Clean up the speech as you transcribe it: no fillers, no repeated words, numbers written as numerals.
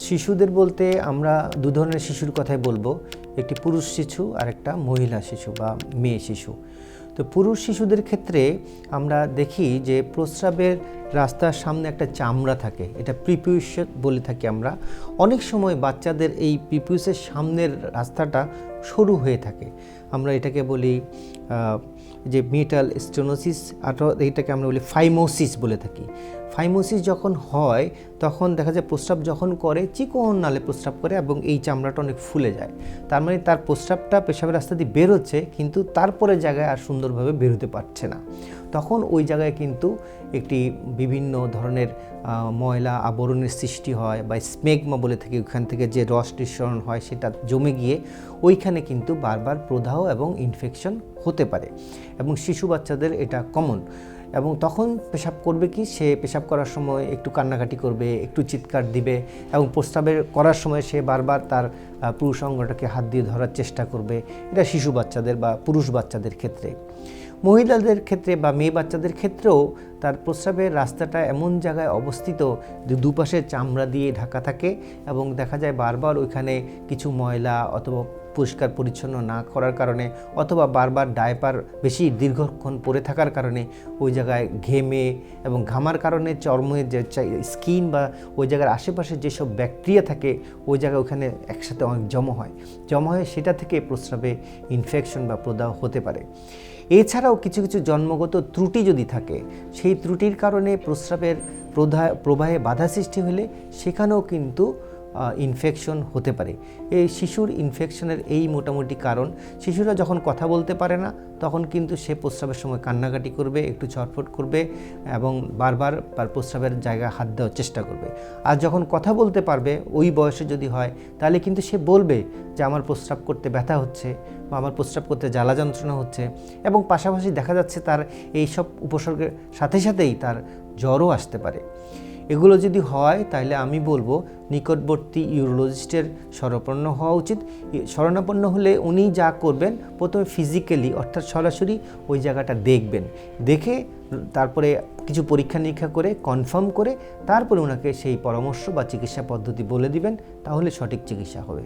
শিশুদের বলতে আমরা দু ধরনের শিশুর কথাই বলবো, একটি পুরুষ শিশু আর একটা মহিলা শিশু বা মেয়ে শিশু। তো পুরুষ শিশুদের ক্ষেত্রে আমরা দেখি যে প্রস্রাবের রাস্তার সামনে একটা চামড়া থাকে, এটা প্রিপিউস বলে থাকি আমরা। অনেক সময় বাচ্চাদের এই প্রিপিউসের সামনের রাস্তাটা সরু হয়ে থাকে, আমরা এটাকে বলি যে মেটাল স্টেনোসিস, অথবা এইটাকে আমরা বলি ফাইমোসিস বলে থাকি। ফাইমোসিস যখন হয় তখন দেখা যায় প্রস্রাব যখন করে চিকন নালে প্রস্রাব করে এবং এই চামড়াটা অনেক ফুলে যায়। তার মানে তার প্রস্রাবটা পেশাবের রাস্তা দিয়ে বেরোচ্ছে, কিন্তু তারপরে জায়গায় আর সুন্দরভাবে বেরোতে পারছে না। তখন ওই জায়গায় কিন্তু একটি বিভিন্ন ধরনের ময়লা আবরণের সৃষ্টি হয় বা স্মেগমা বলে থাকি। ওইখান থেকে যে রস নিঃসরণ হয় সেটা জমে গিয়ে ওইখানে কিন্তু বারবার প্রদাহ এবং ইনফেকশন হতে পারে, এবং শিশু বাচ্চাদের এটা কমন। এবং তখন পেশাব করবে কি, সে পেশাব করার সময় একটু কান্নাকাটি করবে, একটু চিৎকার দিবে, এবং প্রস্রাবের করার সময় সে বারবার তার পুরুষ অঙ্গটাকে হাত দিয়ে ধরার চেষ্টা করবে। এটা শিশু বাচ্চাদের বা পুরুষ বাচ্চাদের ক্ষেত্রে। মহিলাদের ক্ষেত্রে বা মেয়ে বাচ্চাদের ক্ষেত্রেও তার প্রস্রাবের রাস্তাটা এমন জায়গায় অবস্থিত যে দুপাশে চামড়া দিয়ে ঢাকা থাকে, এবং দেখা যায় বারবার ওইখানে কিছু ময়লা অথবা পরিষ্কার পরিচ্ছন্ন না করার কারণে, অথবা বারবার ডায়পার বেশি দীর্ঘক্ষণ পরে থাকার কারণে ওই জায়গায় ঘেমে এবং ঘামার কারণে চর্মের যে স্কিন বা ওই জায়গার আশেপাশে যেসব ব্যাকটেরিয়া থাকে ওই জায়গায় ওখানে একসাথে অনেক জমা হয়, সেটা থেকে প্রস্রাবে ইনফেকশন বা প্রদাহ হতে পারে। এছাড়াও কিছু কিছু জন্মগত ত্রুটি যদি থাকে, সেই ত্রুটির কারণে প্রস্রাবের প্রবাহে বাধা সৃষ্টি হলে সেখানেও কিন্তু ইনফেকশন হতে পারে। এই শিশুর ইনফেকশনের এই মোটামুটি কারণ। শিশুরা যখন কথা বলতে পারে না তখন কিন্তু সে প্রস্রাবের সময় কান্নাকাটি করবে, একটু ছটফট করবে এবং বারবার প্রস্রাবের জায়গায় হাত দেওয়ার চেষ্টা করবে। আর যখন কথা বলতে পারবে ওই বয়সে যদি হয়, তাহলে কিন্তু সে বলবে যে আমার প্রস্রাব করতে ব্যথা হচ্ছে বা আমার প্রস্রাব করতে জ্বালা যন্ত্রণা হচ্ছে, এবং পাশাপাশি দেখা যাচ্ছে তার এই সব উপসর্গের সাথে সাথেই তার জ্বরও আসতে পারে। এগুলো যদি হয় তাহলে আমি বলবো নিকটবর্তী ইউরোলজিস্টের শরণাপন্ন হওয়া উচিত। শরণাপন্ন হলে উনি যা করবেন, প্রথমে ফিজিক্যালি অর্থাৎ সরাসরি ওই জায়গাটা দেখবেন, দেখে তারপরে কিছু পরীক্ষা নিরীক্ষা করে কনফার্ম করে তারপরে ওনাকে সেই পরামর্শ বা চিকিৎসা পদ্ধতি বলে দিবেন, তাহলে সঠিক চিকিৎসা হবে।